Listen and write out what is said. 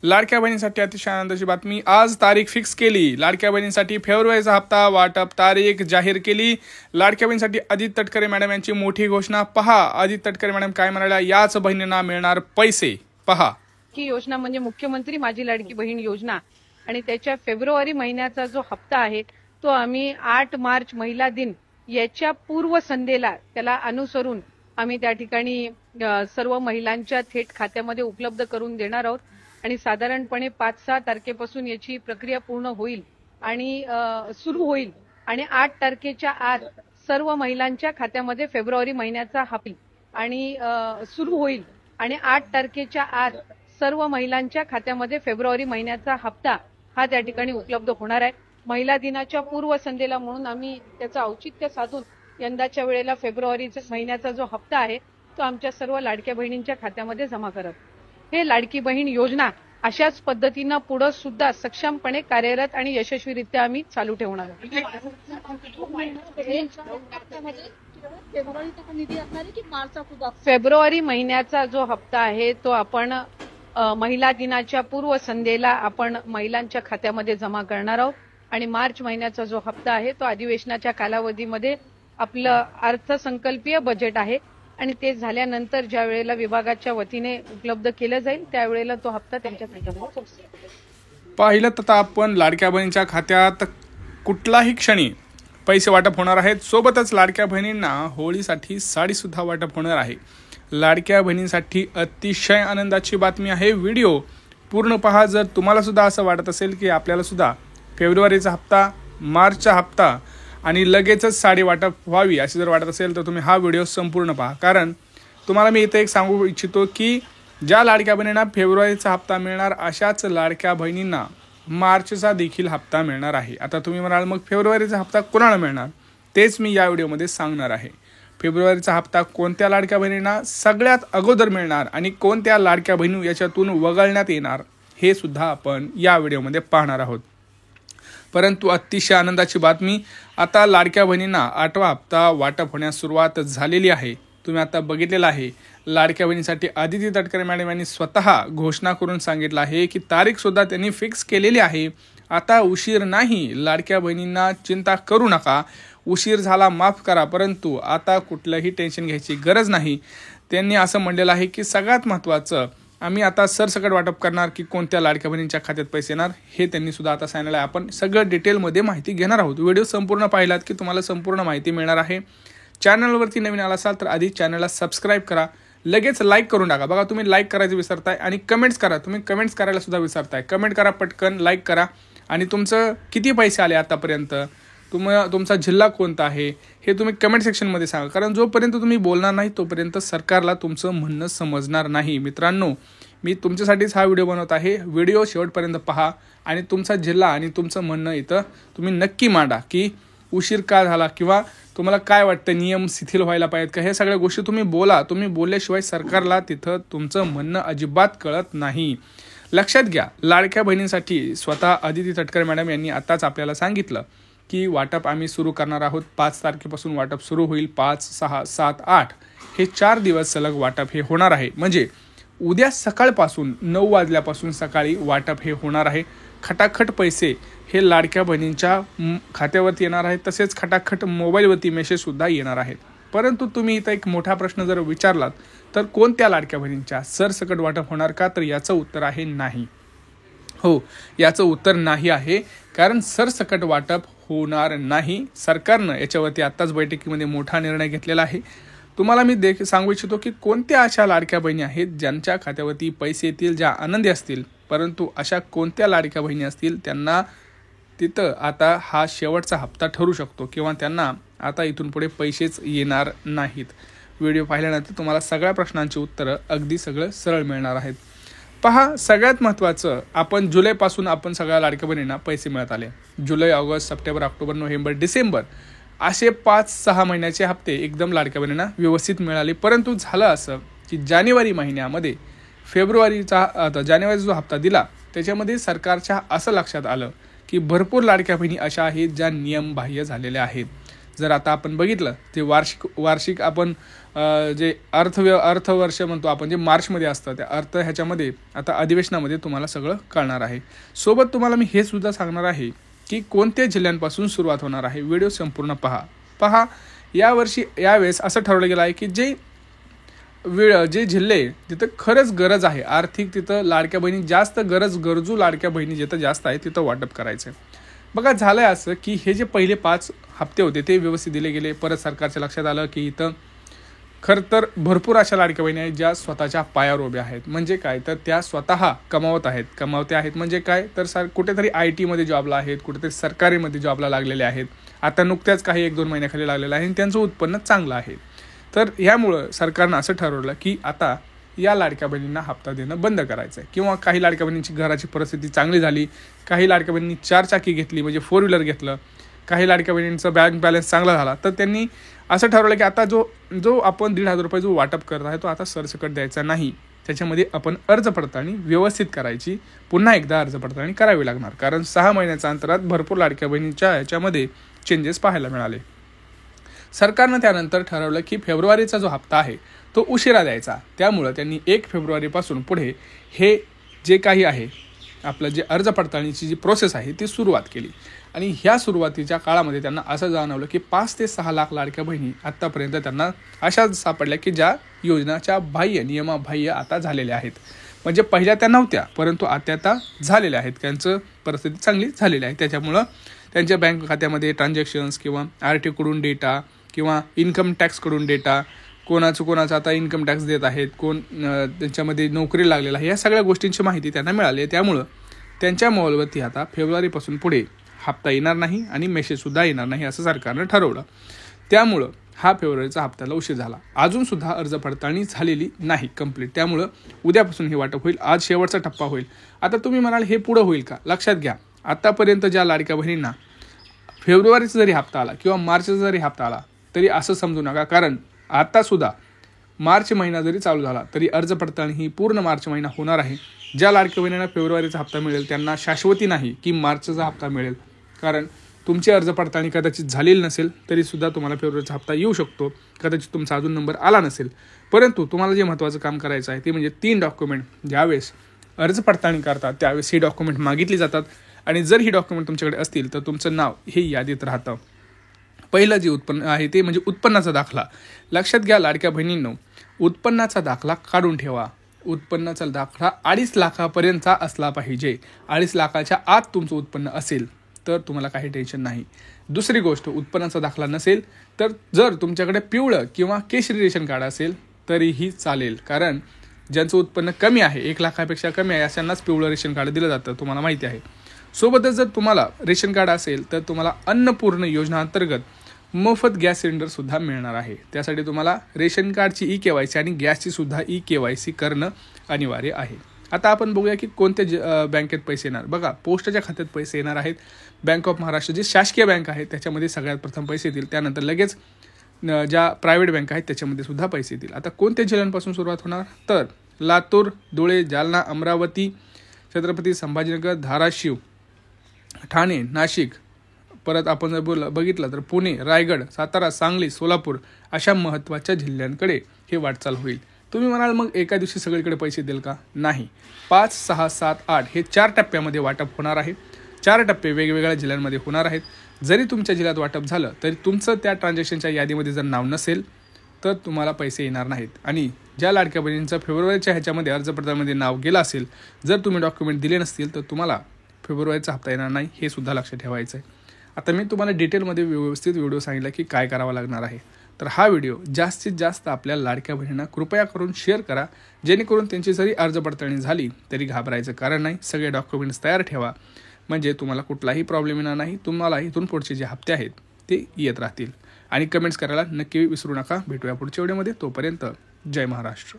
लाडक्या बहिणीसाठी अतिशय आनंदाची बातमी। आज तारीख फिक्स केली। लाडक्या बहिणीसाठी फेब्रुवारीचा हप्ता वाटप तारीख जाहीर केली। लाडक्या बहिणीसाठी अदिती तटकरे मॅडम यांची मोठी घोषणा। पहा अदिती तटकरे मॅडम काय म्हणाल्या, याच बहिणींना मिळणार पैसे। पहा ही योजना म्हणजे मुख्यमंत्री माझी लाडकी बहीण योजना आणि त्याच्या फेब्रुवारी महिन्याचा जो हप्ता आहे तो आम्ही 8 मार्च महिला दिन याच्या पूर्वसंध्येला त्याला अनुसरून आम्ही त्या ठिकाणी सर्व महिलांच्या थेट खात्यामध्ये उपलब्ध करून देणार आहोत आणि साधारणपणे 5-6 तारखेपासून याची प्रक्रिया पूर्ण होईल आणि सुरू होईल आणि 8 तारखेच्या आत सर्व महिलांच्या खात्यामध्ये फेब्रुवारी महिन्याचा हप्ता आणि सुरू होईल आणि 8 तारखेच्या आत सर्व महिलांच्या खात्यामध्ये फेब्रुवारी महिन्याचा हप्ता हा त्या ठिकाणी उपलब्ध होणार आहे। महिला दिनाच्या पूर्वसंध्येला म्हणून आम्ही त्याचं औचित्य साधून यंदाच्या वेळेला फेब्रुवारी महिन्याचा जो हप्ता आहे तो आमच्या सर्व लाडक्या बहिणींच्या खात्यामध्ये जमा करत। हे लाडकी बहीण योजना अशाच पद्धतीनं पुढे सुद्धा सक्षमपणे कार्यरत आणि यशस्वीरित्या आम्ही चालू ठेवणार आहोत। फेब्रुवारी महिन्याचा जो हप्ता आहे तो आपण महिला दिनाच्या पूर्वसंध्येला आपण महिलांच्या खात्यामध्ये जमा करणार आहोत आणि मार्च महिन्याचा जो हप्ता आहे तो अधिवेशनाच्या कालावधीमध्ये आपलं अर्थसंकल्पीय बजेट आहे आणि ते झाल्यानंतर ज्या वेळेला विभागाच्या वतीने उपलब्ध केलं जाईल त्यावेळेला तो हप्ता त्यांच्या खात्यामध्ये पोहोचेल। पाहिलं तर आपण लाडक्या बहिणीच्या खात्यात कुठलाही क्षणी पैसे वाटप होणार आहेत। सोबतच लाडक्या बहिणींना होळीसाठी साडी सुद्धा वाटप होणार आहे। लाडक्या बहिणींसाठी अतिशय आनंदाची बातमी आहे। व्हिडिओ पूर्ण पहा। जर तुम्हाला सुद्धा असं वाटत असेल की आपल्याला सुद्धा फेब्रुवारीचा हप्ता, मार्चचा हप्ता आणि लगेचच साडी वाटप व्हावी अशी जर वाटत असेल तर तुम्ही हा व्हिडिओ संपूर्ण पहा। कारण तुम्हाला मी इथे एक सांगू इच्छितो की ज्या लाडक्या बहिणींना फेब्रुवारीचा हप्ता मिळणार अशाच लाडक्या बहिणींना मार्चचा देखील हप्ता मिळणार आहे। आता तुम्ही म्हणाल मग फेब्रुवारीचा हप्ता कोणाला मिळणार, तेच मी या व्हिडिओमध्ये सांगणार आहे। फेब्रुवारीचा हप्ता कोणत्या लाडक्या बहिणींना सगळ्यात अगोदर मिळणार आणि कोणत्या लाडक्या बहिणी याच्यातून वगळण्यात येणार हे सुद्धा आपण या व्हिडिओमध्ये पाहणार आहोत। परंतु अतिशय आनंदाची बातमी, आता लाडक्या बहिणींना 8वा हप्ता वाटप होण्यास सुरुवात झालेली आहे। तुम्ही आता बघितलेलं आहे। लाडक्या बहिणीसाठी अदिती तटकरे मॅडम यांनी स्वतः घोषणा करून सांगितलं आहे की तारीख सुद्धा त्यांनी फिक्स केलेली आहे। आता उशीर नाही। लाडक्या बहिणींना चिंता करू नका, उशीर झाला माफ करा, परंतु आता कुठलंही टेन्शन घ्यायची गरज नाही। त्यांनी असं म्हणलेलं आहे की सगळ्यात महत्त्वाचं आम्ही आता सरसकट वाटप करणार की कोणत्या लाडक्या बहिणींच्या खात्यात पैसे येणार हे त्यांनी सुद्धा आता सांगितलं आहे। आपण सगळं डिटेलमध्ये माहिती घेणार आहोत। व्हिडिओ संपूर्ण पाहिलात की तुम्हाला संपूर्ण माहिती मिळणार आहे। चॅनलवरती नवीन आला असाल तर आधी चॅनलला सबस्क्राईब करा, लगेच लाईक करून टाका। बघा तुम्ही लाईक करायचं विसरताय आणि कमेंट्स करा, तुम्ही कमेंट्स करायला सुद्धा विसरताय। कमेंट करा पटकन, लाईक करा आणि तुमचं किती पैसे आले आतापर्यंत, तुमचा जिल्हा कोणता आहे हे तुम्ही कमेंट सेक्शनमध्ये सांगा। कारण जोपर्यंत तुम्ही बोलणार नाही तोपर्यंत सरकारला तुमचं म्हणणं समजणार नाही। मित्रांनो, मी तुमच्यासाठीच हा व्हिडिओ बनवत आहे। व्हिडिओ शेवटपर्यंत पहा आणि तुमचा जिल्हा आणि तुमचं म्हणणं इथं तुम्ही नक्की मांडा की उशीर का झाला किंवा तुम्हाला काय वाटतं, नियम शिथिल व्हायला पाहिजेत का, हे सगळ्या गोष्टी तुम्ही बोला। तुम्ही बोलल्याशिवाय सरकारला तिथं तुमचं म्हणणं अजिबात कळत नाही। लक्षात घ्या, लाडक्या बहिणींसाठी स्वतः अदिती तटकरे मॅडम यांनी आताच आपल्याला सांगितलं की वाटप आम्ही सुरू करणार आहोत। 5 तारखेपासून वाटप सुरू होईल। 5, 6, 7, 8 हे 4 दिवस सलग वाटप हे होणार आहे। म्हणजे उद्या सकाळपासून 9 वाजल्यापासून सकाळी वाटप हे होणार आहे। खटाखट पैसे हे लाडक्या बहिणींच्या खात्यावरती येणार आहेत, तसेच खटाखट मोबाईलवरती मेसेजसुद्धा येणार आहेत। परंतु तुम्ही इथं एक मोठा प्रश्न जर विचारलात तर कोणत्या लाडक्या बहिणींच्या सरसकट वाटप होणार का, तर याचं उत्तर आहे नाही। हो, याचं उत्तर नाही आहे, कारण सरसकट वाटप होणार नाही। सरकारनं याच्यावरती आत्ताच बैठकीमध्ये मोठा निर्णय घेतलेला आहे। तुम्हाला मी सांगू इच्छितो की कोणत्या अशा लाडक्या बहिणी आहेत ज्यांच्या खात्यावरती पैसे येतील, ज्या आनंदी असतील, परंतु अशा कोणत्या लाडक्या बहिणी असतील त्यांना तिथं आता हा शेवटचा हप्ता ठरू शकतो किंवा त्यांना आता इथून पुढे पैसेच येणार नाहीत। व्हिडिओ पाहिल्यानंतर तुम्हाला सगळ्या प्रश्नांची उत्तरं अगदी सगळं सरळ मिळणार आहेत। पहा, सगळ्यात महत्त्वाचं, आपण जुलैपासून आपण सगळ्या लाडक्या बहिणींना पैसे मिळत आले। जुलै, ऑगस्ट, सप्टेंबर, ऑक्टोबर, नोव्हेंबर, डिसेंबर असे 5-6 महिन्याचे हप्ते एकदम लाडक्या बहिणींना व्यवस्थित मिळाले। परंतु झालं असं की जानेवारी महिन्यामध्ये जानेवारीचा जो हप्ता दिला त्याच्यामध्ये सरकारच्या असं लक्षात आलं की भरपूर लाडक्या बहिणी अशा आहेत ज्या नियमबाह्य झालेल्या आहेत। जर आता आपण बघितलं ते वार्षिक आपण जे अर्थवर्ष म्हणतो आपण, जे मार्चमध्ये असतं त्या ह्याच्यामध्ये आता अधिवेशनामध्ये तुम्हाला सगळं कळणार आहे. सोबत तुम्हाला मी हे सुद्धा सांगणार आहे की कोणत्या जिल्ह्यांपासून सुरुवात होणार आहे. व्हिडिओ संपूर्ण पहा. यावेळेस असं ठरवलं गेलं आहे की जे जिल्हे तिथं खरंच गरज आहे आर्थिक, तिथं लाडक्या बहिणी जास्त गरजू लाडक्या बहिणी जिथं जास्त आहे तिथं वाटप करायचं आहे. बघा, झालंय असं की हे जे पहिले 5 हप्ते होते ते व्यवस्थित दिले गेले. परत सरकारच्या लक्षात आलं की इथं खरं तर भरपूर अशा लाडक्या बहिणी आहेत ज्या स्वतःच्या पायावर उभ्या आहेत. म्हणजे काय तर त्या स्वतः कमावते आहेत. म्हणजे काय तर कुठेतरी IT मध्ये जॉबला आहेत, कुठेतरी सरकारीमध्ये जॉबला लागलेले आहेत. आता नुकत्याच काही 1-2 महिन्याखाली लागलेलं आहे आणि त्यांचं उत्पन्न चांगलं आहे. तर ह्यामुळं सरकारनं असं ठरवलं की आता या लाडक्या बहिणींना हप्ता देणं बंद करायचं आहे. किंवा काही लाडक्या बहिणींची घराची परिस्थिती चांगली झाली, काही लाडक्या बहिणींनी 4 चाकी घेतली, म्हणजे 4 व्हीलर घेतलं, काही लाडक्या बहिणींचा बँक बॅलन्स चांगला झाला, तर त्यांनी असं ठरवलं की आता जो आपण 1,500 रुपये जो वाटप करत आहे तो आता सरसकट द्यायचा नाही. त्याच्यामध्ये आपण अर्ज पडताळणी व्यवस्थित करायची, पुन्हा एकदा अर्ज पडताळणी करावी लागणार. कारण 6 महिन्याच्या अंतरात भरपूर लाडक्या बहिणींच्या ह्याच्यामध्ये चेंजेस पाहायला मिळाले. सरकारनं त्यानंतर ठरवलं की फेब्रुवारीचा जो हप्ता आहे तो उशिरा द्यायचा. त्यामुळं त्यांनी 1 फेब्रुवारीपासून पुढे हे जे काही आहे आपलं जे अर्ज पडताळणीची जी प्रोसेस आहे ती सुरुवात केली. आणि ह्या सुरुवातीच्या काळामध्ये त्यांना असं जाणवलं की 5 ते 6 लाख लाडक्या बहिणी आत्तापर्यंत त्यांना अशा सापडल्या की ज्या योजनाच्या नियमाबाह्य आता झालेल्या आहेत. म्हणजे पहिल्या त्या नव्हत्या, परंतु आता झालेल्या आहेत, त्यांचं परिस्थिती चांगली झालेली आहे. त्याच्यामुळं त्यांच्या बँक खात्यामध्ये ट्रान्झॅक्शन्स किंवा RTO कडून डेटा किंवा इन्कम टॅक्सकडून डेटा, कोणाचं आता इन्कम टॅक्स देत आहेत, कोण त्यांच्यामध्ये नोकरी लागलेला आहे, या सगळ्या गोष्टींची माहिती त्यांना मिळाली आहे. त्यामुळं त्यांच्या मोबाईलवरती आता फेब्रुवारीपासून पुढे हप्ता येणार नाही आणि मेसेजसुद्धा येणार नाही असं सरकारनं ठरवलं. त्यामुळं हा फेब्रुवारीचा हप्त्याला उशीर झाला. अजूनसुद्धा अर्ज पडताळणी झालेली नाही कंप्लीट. त्यामुळं उद्यापासून हे वाटप होईल. आज शेवटचा टप्पा होईल. आता तुम्ही म्हणाल हे पुढं होईल का? लक्षात घ्या, आत्तापर्यंत ज्या लाडक्या बहिणींना फेब्रुवारीचा जरी हप्ता आला किंवा मार्चचा जरी हप्ता आला तरी असं समजू नका, कारण आतासुद्धा मार्च महिना जरी चालू झाला तरी अर्ज पडताळणी ही पूर्ण मार्च महिना होणार आहे. ज्या लाडक्या बहिणींना फेब्रुवारीचा हप्ता मिळेल त्यांना शाश्वती नाही की मार्चचा हप्ता मिळेल, कारण तुमची अर्ज पडताळणी कदाचित झालेली नसेल तरीसुद्धा तुम्हाला फेब्रुवारीचा हप्ता येऊ शकतो. कदाचित तुमचा अजून नंबर आला नसेल, परंतु तुम्हाला जे महत्त्वाचं काम करायचं आहे ते म्हणजे 3 डॉक्युमेंट ज्यावेळेस अर्ज पडताळणी करतात त्यावेळेस ही डॉक्युमेंट मागितली जातात. आणि जर ही डॉक्युमेंट तुमच्याकडे असतील तर तुमचं नाव हे यादीत राहतं. पहिलं जे उत्पन्न आहे ते म्हणजे उत्पन्नाचा दाखला. लक्षात घ्या लाडक्या बहिणींनो, उत्पन्नाचा दाखला काढून ठेवा. उत्पन्नाचा दाखला 2.5 लाखापर्यंतचा असला पाहिजे. 2.5 लाखाच्या आत तुमचं उत्पन्न असेल तर तुम्हाला काही टेन्शन नाही. दुसरी गोष्ट, उत्पन्नाचा दाखला नसेल तर जर तुमच्याकडे पिवळं किंवा केशरी रेशन कार्ड असेल तरीही चालेल, कारण ज्यांचं उत्पन्न कमी आहे, 1 लाखापेक्षा कमी आहे, अशांनाच पिवळं रेशन कार्ड दिलं जातं, तुम्हाला माहिती आहे. सोबतच जर तुम्हाला रेशन कार्ड असेल तर तुम्हाला अन्नपूर्ण योजना अंतर्गत मोफत गॅस सिलेंडरसुद्धा मिळणार आहे. त्यासाठी तुम्हाला रेशन कार्डची EKYC आणि गॅसची सुद्धा EKYC करणं अनिवार्य आहे. आता आपण बघूया की कोणत्या बँकेत पैसे येणार. बघा, पोस्टाच्या खात्यात पैसे येणार आहेत. बँक ऑफ महाराष्ट्र जी शासकीय बँक आहे त्याच्यामध्ये सगळ्यात प्रथम पैसे येतील. त्यानंतर लगेच ज्या प्रायव्हेट बँक आहेत त्याच्यामध्ये सुद्धा पैसे येतील. आता कोणत्या जिल्ह्यांपासून सुरुवात होणार तर लातूर, धुळे, जालना, अमरावती, छत्रपती संभाजीनगर, धाराशिव, ठाणे, नाशिक, परत आपण जर बघितलं तर पुणे, रायगड, सातारा, सांगली, सोलापूर अशा महत्त्वाच्या जिल्ह्यांकडे हे वाटचाल होईल. तुम्ही म्हणाल मग एका दिवशी सगळीकडे पैसे देईल का? नाही. 5, 6, 7, 8 हे 4 टप्प्यामध्ये वाटप होणार आहे. 4 टप्पे वेगवेगळ्या जिल्ह्यांमध्ये होणार आहेत. जरी तुमच्या जिल्ह्यात वाटप झालं तरी तुमचं त्या ट्रान्झॅक्शनच्या यादीमध्ये जर नाव नसेल तर तुम्हाला पैसे येणार नाहीत. आणि ज्या लाडक्या बहिणींचं फेब्रुवारीच्या ह्याच्यामध्ये अर्ज पत्रामध्ये नाव गेलं असेल, जर तुम्ही डॉक्युमेंट दिले नसतील तर तुम्हाला फेब्रुवारीचा हप्ता येणार नाही, हे सुद्धा लक्षात ठेवायचं आहे. आता मी तुम्हाला डिटेलमध्ये व्यवस्थित व्हिडिओ सांगितला की काय करावं लागणार आहे. तर हा व्हिडिओ जास्तीत जास्त आपल्या लाडक्या बहिणींना कृपया करून शेअर करा, जेणेकरून त्यांची जरी अर्ज पडताळणी झाली तरी घाबरायचं कारण नाही. सगळे डॉक्युमेंट्स तयार ठेवा, म्हणजे तुम्हाला कुठलाही प्रॉब्लेम येणार नाही. तुम्हाला इथून पुढचे जे हप्ते आहेत ते येत राहतील. आणि कमेंट्स करायला नक्की विसरू नका. भेटूया पुढच्या व्हिडिओमध्ये. तोपर्यंत जय महाराष्ट्र.